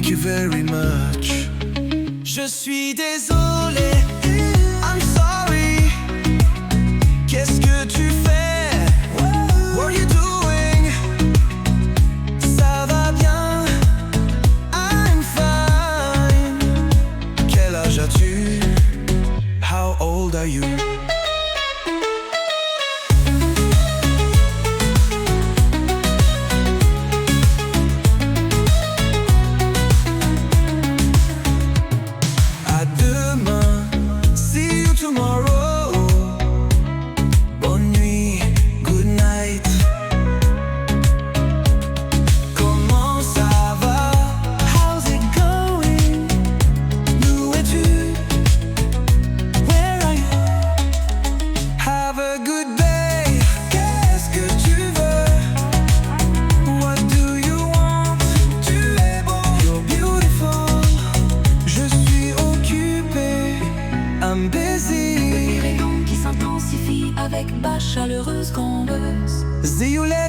you very much. Je suis désolé, I'm sorry. Qu'est-ce que tu fais? What are you doing? Ça va bien, I'm fine. Quel âge as-tu? How old are you? Avec bas chaleureuse grondeuse. See you later.